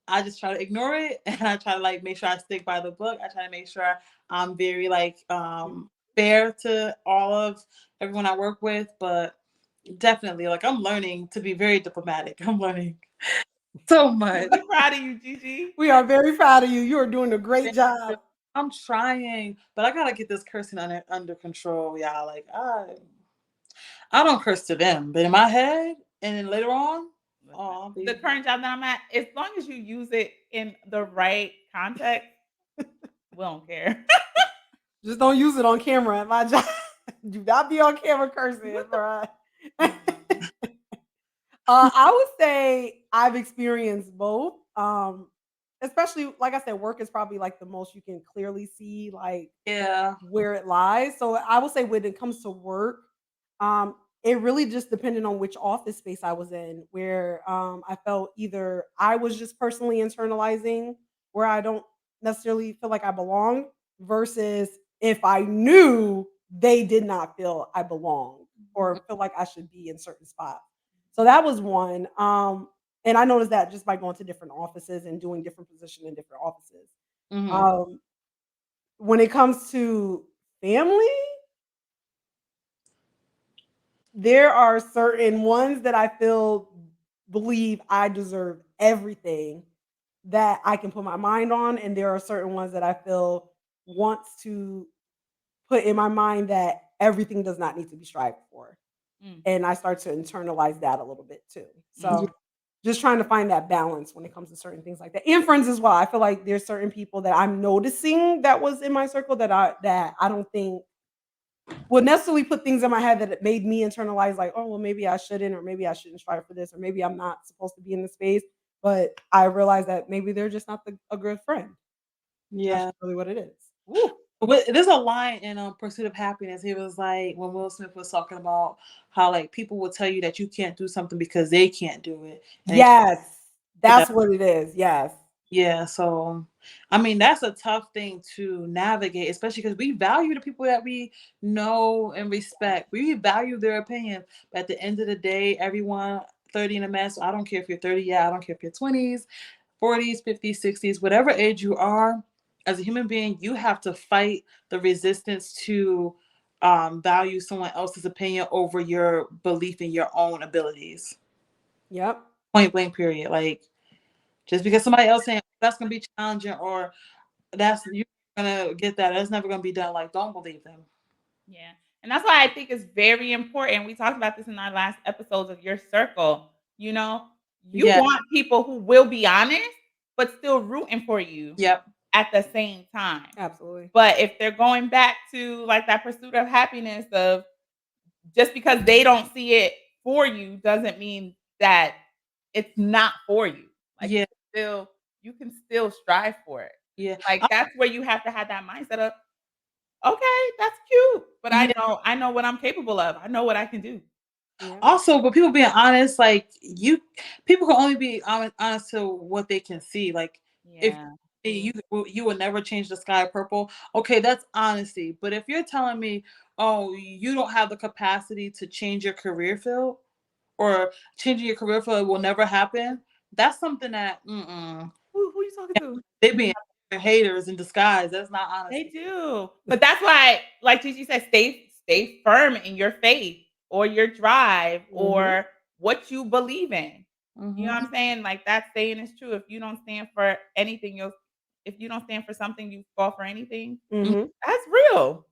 I just try to ignore it and I try to like make sure I stick by the book. I try to make sure I'm very like fair to all of everyone I work with, but definitely like I'm learning to be very diplomatic. I'm learning so much. We're proud of you, Gigi. We are very proud of you. You are doing a great job. I'm trying, but I gotta get this cursing under control, y'all. Like I don't curse to them, but in my head, and then later on, Listen, oh, I'll the be current job that I'm at, as long as you use it in the right context, we don't care. Just don't use it on camera at my job. Do not be on camera cursing, What the bro. no. I would say I've experienced both. Especially like I said, work is probably like the most you can clearly see like yeah, where it lies. So I would say when it comes to work, um, it really just depended on which office space I was in, where I felt either I was just personally internalizing where I don't necessarily feel like I belong, versus if I knew they did not feel I belonged or feel like I should be in certain spots. So that was one. And I noticed that just by going to different offices and doing different positions in different offices. mm-hmm. Um, when it comes to family, there are certain ones that I feel believe I deserve everything that I can put my mind on, and there are certain ones that I feel wants to put in my mind that everything does not need to be strived for. Mm, And I start to internalize that a little bit too. mhm. So just trying to find that balance when it comes to certain things like that. And friends as well. I feel like there's certain people that I'm noticing that was in my circle that I don't think would necessarily put things in my head that it made me internalize like, oh well, maybe I shouldn't, or maybe I shouldn't strive for this, or maybe I'm not supposed to be in the space. But I realized that maybe they're just not a good friend. That's Yeah. really what it is. Ooh. There's a line in Pursuit of Happiness. He was like when Will Smith was talking about how like people will tell you that you can't do something because they can't do it, and they Yes, put that. that's what it is. Yes. Yeah, so I mean that's a tough thing to navigate, especially because we value the people that we know and respect. We value their opinion, but at the end of the day, everyone 30 in a mess. I don't care if you're 30. Yeah, I don't care if you're 20s, 40s, 50s, 60s, whatever age you are. As a human being, you have to fight the resistance to value someone else's opinion over your belief in your own abilities. Yep. Point blank. Period. Like just because somebody else saying that's gonna be challenging or that's you're gonna get that. That's never gonna be done. Like, don't believe them. Yeah. And that's why I think it's very important. We talked about this in our last episodes of your circle. You know, you Yeah. want people who will be honest, but still rooting for you Yep. at the same time. Absolutely. But if they're going back to like that pursuit of happiness of just because they don't see it for you doesn't mean that it's not for you. Like Yeah. you can still strive for it. Yeah. Like that's where you have to have that mindset of, okay, that's cute, but Yeah. I know what I'm capable of. I know what I can do. Yeah. Also, but people being honest, like people can only be honest to what they can see. Like, if Yeah. you will never change the sky purple. Okay, that's honesty. But if you're telling me, oh, you don't have the capacity to change your career field, or changing your career field will never happen, that's something that Who you talking to? they being haters in disguise. That's not They honesty. do. But that's why, like Gigi said, stay firm in your faith or your drive Mhm. or what you believe in. You know Hmm. what I'm saying? Like that saying is true. If you don't stand for anything, you'll if you don't stand for something, you fall for anything. Mhm. That's real.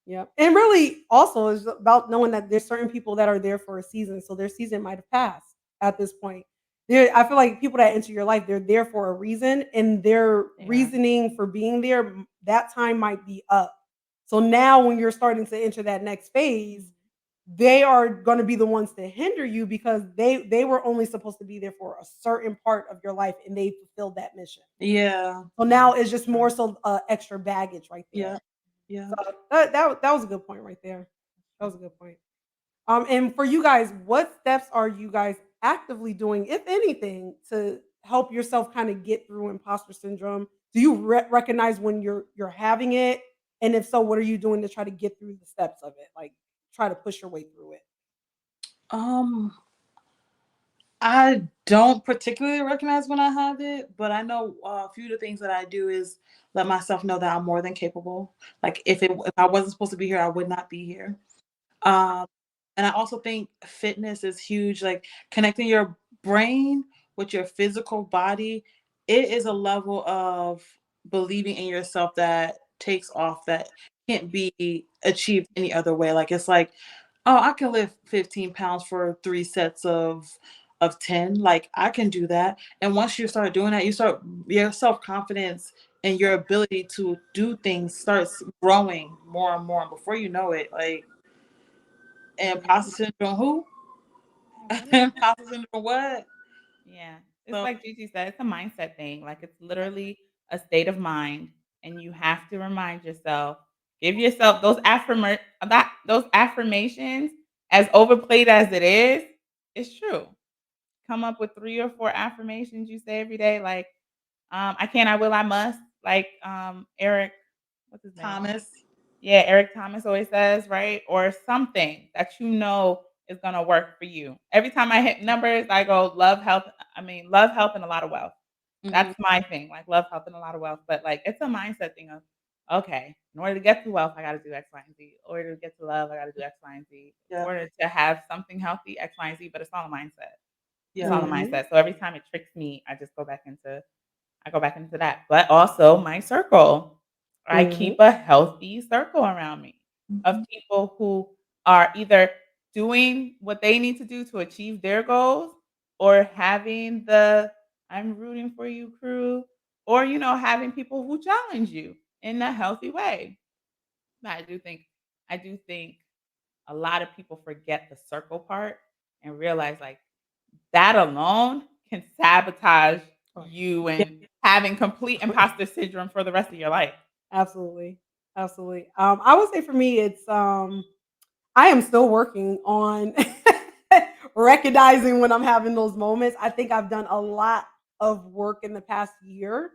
Yeah. And really also is about knowing that there's certain people that are there for a season. So their season might have passed at this point. I feel like people that enter your life, they're there for a reason and their They are. reasoning for being there, that time might be up. So now when you're starting to enter that next phase, Mhm. they are going to be the ones to hinder you because they were only supposed to be there for a certain part of your life and they fulfilled that mission. Yeah. So Yeah, now it's just true. more so extra baggage right Yeah. there. Yeah. So that was a good point right there. That True. was a good point. And for you guys, what steps are you guys actively doing, if anything, to help yourself kind of get through imposter syndrome? Do you recognize when you're having it? And if so, what are you doing to try to get through the steps of it? Like try to push your way through it. Um, I don't particularly recognize when I have it, but I know a few of the things that I do is let myself know that I'm more than capable. Like if I wasn't supposed to be here, I would not be here. Um, and I also think fitness is huge. Like connecting your brain with your physical body, it is a level of believing in yourself that takes off that can't be achieved any other way. Like it's like, oh, I can lift 15 pounds for 3 sets of 10. Like I can do that. And once you start doing that, you start your self-confidence and your ability to do things starts growing more and more. And before you know it, like Yeah. imposter syndrome who? Yeah, what is that? Imposter syndrome what? Yeah. It's So like Gigi said, it's a mindset thing. Like it's literally a state of mind, and you have to remind yourself, give yourself those affirmations, as overplayed as it is, it's true. Come up with 3 or 4 affirmations you say every day, like, I can, I will, I must, like, Eric, what's his name? Thomas. Yeah, Eric Thomas always says, right? Or something that you know is gonna work for you. Every time I hit numbers, I go love, health, and a lot of wealth. Mhm. That's my thing, like love, health, and a lot of wealth. But like it's a mindset thing of, okay, in order to get to wealth, I gotta do X, Y, and Z. In order to get to love, I gotta do X, Y, and Z. In Yeah. order to have something healthy, X, Y, and Z, but it's all a mindset. It's Yeah. all a Mhm. mindset. So every time it tricks me, I go back into that. But also my circle. I Mhm. keep a healthy circle around me of Mhm. people who are either doing what they need to do to achieve their goals or having the I'm rooting for you crew or having people who challenge you in a healthy way. But I do think a lot of people forget the circle part and realize like that alone can sabotage Oh you Yeah. and having complete yeah. imposter syndrome for the rest of your life. Absolutely. Absolutely. I would say for me, it's I am still working on recognizing when I'm having those moments. I think I've done a lot of work in the past year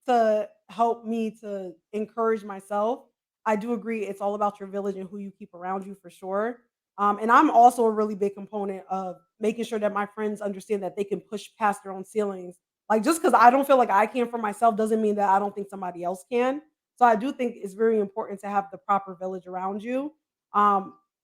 to help me to encourage myself. I do agree it's all about your village and who you keep around you for sure. And I'm also a really big component of making sure that my friends understand that they can push past their own ceilings. Like just because I don't feel like I can for myself doesn't mean that I don't think somebody else can. So I do think it's very important to have the proper village around you.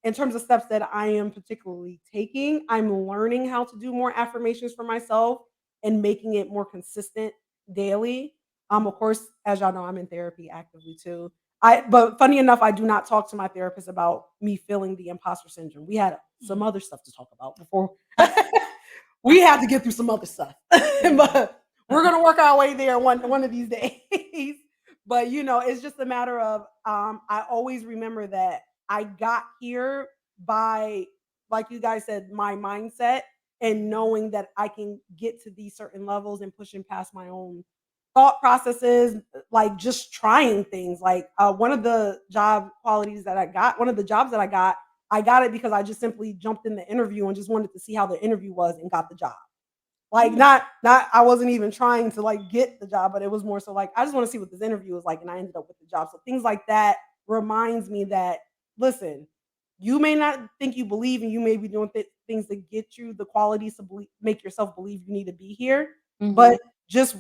In terms of steps that I am particularly taking, I'm learning how to do more affirmations for myself and making it more consistent daily. Of course, as y'all know, I'm in therapy actively too. But funny enough, I do not talk to my therapist about me feeling the imposter syndrome. We had some Mhm. other stuff to talk about before we had to get through some other stuff. Yeah. But we're gonna work our way there one of these days. But it's just a matter of I always remember that I got here by, like you guys said, my mindset and Mhm. knowing that I can get to these certain levels and pushing past my own thought processes, like just trying things. Like one of the one of the jobs that I got it because I just simply jumped in the interview and just wanted to see how the interview was and got the job. Like Mm. not I wasn't even trying to like get the job, but it was more so like I just want to see what this interview was like, and I ended up with the job. So things like that reminds me that listen, you may not think you believe, and you may be doing things to get you the qualities to make yourself believe you need to be here, Mhm. but just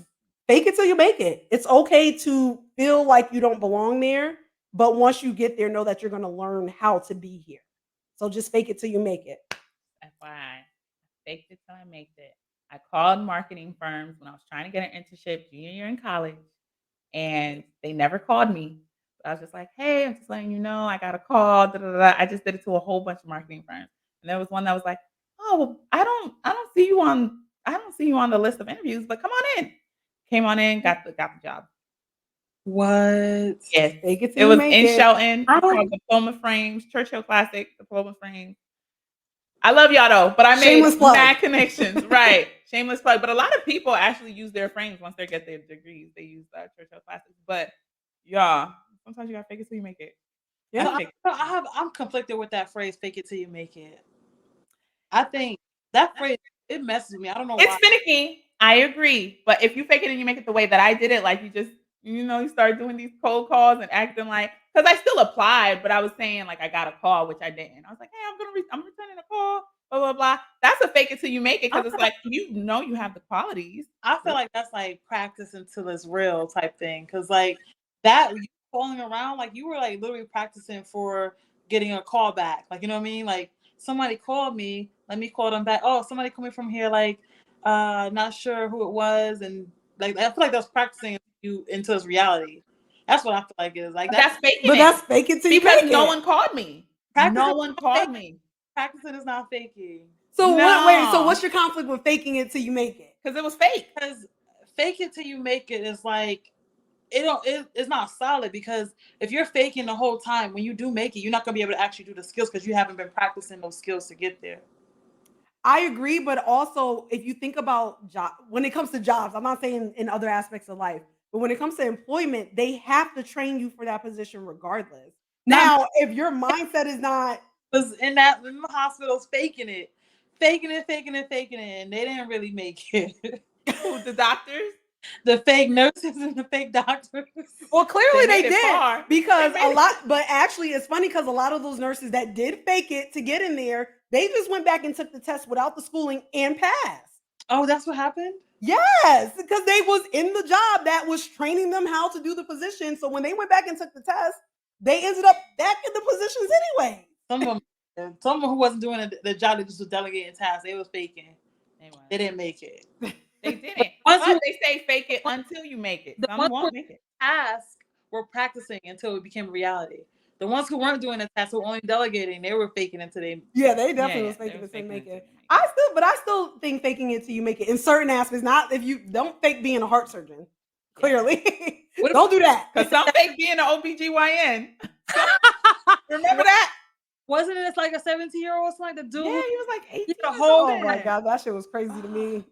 fake it till you make it. It's okay to feel like you don't belong there, but once you get there, know that you're going to learn how to be here. So just fake it till you make it. FYI, faked it till I made it. I called marketing firms when I was trying to get an internship junior year in college, and they never called me. I was just like, "Hey, I'm just letting you know I got a call, da, da, da." I just did it to a whole bunch of marketing firms. And there was one that was like, "Oh, well, I don't see you on the list of interviews, but come on in." Came on in, got the job. What? Yes. Fake it till It you was make in it. Shelton. I It's don't. called Diploma Frames, Churchill Classic Diploma Frames. I love y'all though, but I made Shameless plug. mad connections. Right. Shameless plug. But a lot of people actually use their frames once they get their degrees. They use Churchill Classics. But y'all, sometimes you gotta fake it till you make it. I No, Yeah. faked I have. I'm conflicted with that phrase. Fake it till you make it. I think that phrase it messes with me. I don't know It's why. finicky. I agree. But if you fake it and you make it the way that I did it, like you just, you start doing these cold calls and acting like, because I still applied, but I was saying like I got a call, which I didn't. I was like, hey, I'm returning a call, blah, blah, blah. That's a fake it till you make it I because it's feel, like, you have the qualities. I feel like that's like practice until it's real type thing. Cause like that you calling around, like you were like literally practicing for getting a call back. Like you know what I mean? Like somebody called me, let me call them back. Oh, somebody coming from here, like not sure who it was, and like I feel like that's practicing you into its reality. That's what I feel like it is. Like But that's that's faking But it that's fake it till you because make no it. one called me. practicing No is one not fake. called me. Practicing is not faking. So what? Wait. So No, what's your conflict with faking it till you make it? because it was fake. Because fake it till you make it is like it's not solid because if you're faking the whole time when you do make it you're not going to be able to actually do the skills because you haven't been practicing those skills to get there. I agree, but also if you think about job when it comes to jobs, I'm not saying in other aspects of life, but when it comes to employment, they have to train you for that position regardless. Not Now, if your mindset is not was in the hospitals faking it, faking it, faking it, faking it, and they didn't really make it. Who, the doctors? The fake nurses and the fake doctors. well, They clearly they made it did far. They because made a it. lot, but actually it's funny because a lot of those nurses that did fake it to get in there, they just went back and took the test without the schooling and passed. Oh, that's what happened. Yes, because they was in the job that was training them how to do the position. So when they went back and took the test, they ended up back in the positions anyway. Some of them, someone who wasn't doing the job, they just was delegating tasks. They was faking. They won. They didn't make it. They But didn't. the ones But who they say fake it until you make it. the Some ones who were won't make it. task were practicing until it became reality. The ones who weren't doing the task were only delegating. They were faking until they. Yeah, they Yeah, definitely yeah. was They faking was it to faking make until it. you make it. But I still think faking it till you make it in certain aspects. Not if you don't fake being a heart surgeon. Yeah. Clearly, What don't do that. Because some fake being an OBGYN. Remember that? wasn't it like a 17-year-old something like the Yeah, dude he was like he 18 did a or whole Oh my something. god, that shit was crazy to me.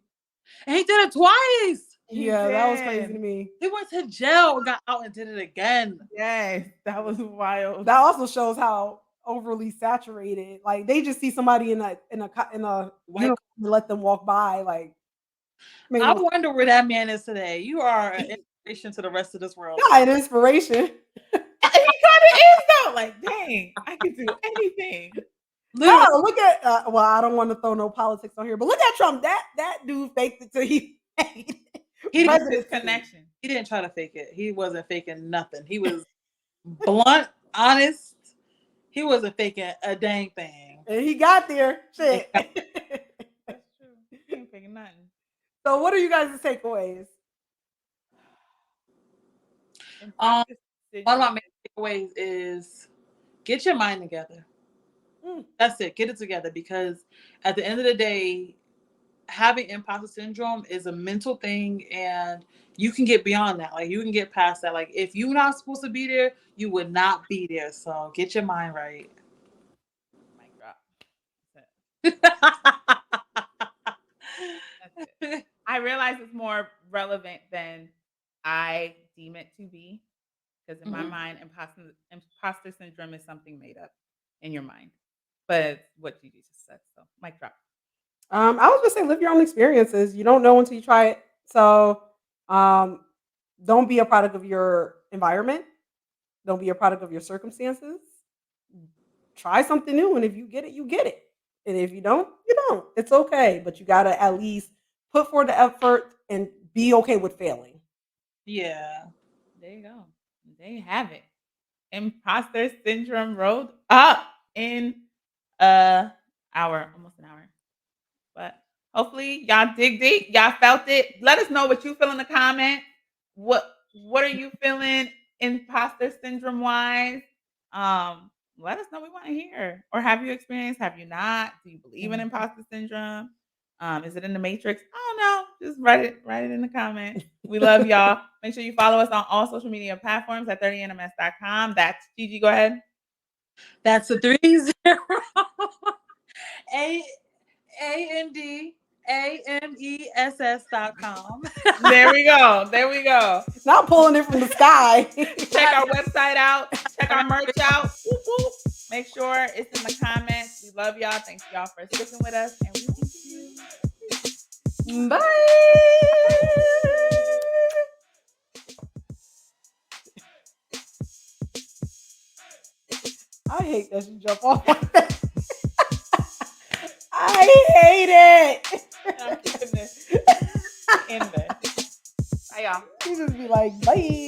and he did it twice. He Yeah, that was crazy to did. me. He went to jail, got out, and did it again. Yes, that was wild. That also shows how overly saturated. Like they just see somebody in a White. uniform and let them walk by. Like, make I no wonder where that man is today. You are an inspiration to the rest of this world. not an inspiration. He kind of is though. Like, dang, I could do anything. Literally, Oh, look at well, I don't want to throw no politics on here, but look at Trump. That dude faked it till he made he didn't, Use his presidency. connection. he didn't try to fake it. He wasn't faking nothing. He was blunt, honest. He wasn't faking a dang thing. And he got there. And Shit. That's true. He ain't faking nothing. So what are you guys' takeaways? Um, Imposter one of my syndrome. main takeaways is get your mind together. Mm. That's it. Get it together because at the end of the day, having imposter syndrome is a mental thing and you can get beyond that. Like you can get past that. Like if you're not supposed to be there, you would not be there. So get your mind right. Mic drop. That's it. I realize it's more relevant than I deem it to be. Because in my Mhm. mind, imposter syndrome is something made up in your mind. But it's what Gigi just said. So mic drop. I was just saying, live your own experiences. You don't know until you try it. So, um, don't be a product of your environment. Don't be a product of your circumstances. Try something new, and if you get it, you get it. And if you don't, you don't. It's okay, but you gotta at least put forth the effort and be okay with failing. Yeah. There you go. There you have it. Imposter syndrome rolled up in a hour, almost an hour. But hopefully y'all dig deep. Y'all felt it. Let us know what you feel in the comments. What are you feeling? imposter syndrome wise. Let us know. We want to hear. Or have you experienced? Have you not? Do you believe in imposter syndrome? Is it in the matrix? I don't know. Just write it in the comments. We love y'all. Make sure you follow us on all social media platforms at 30nms.com. That's Gigi. Go ahead. That's a 30 ANDANESS.com. There we go. There we go. Not pulling it from the sky. Check our website out. Check our merch out. Whoop, whoop. Make sure it's in the comments. We love y'all. Thanks y'all for sticking with us. And we will see you. Bye. I hate that you jump off like that. I hate it. I'm keeping this in there. Bye, y'all. You just be like, bye.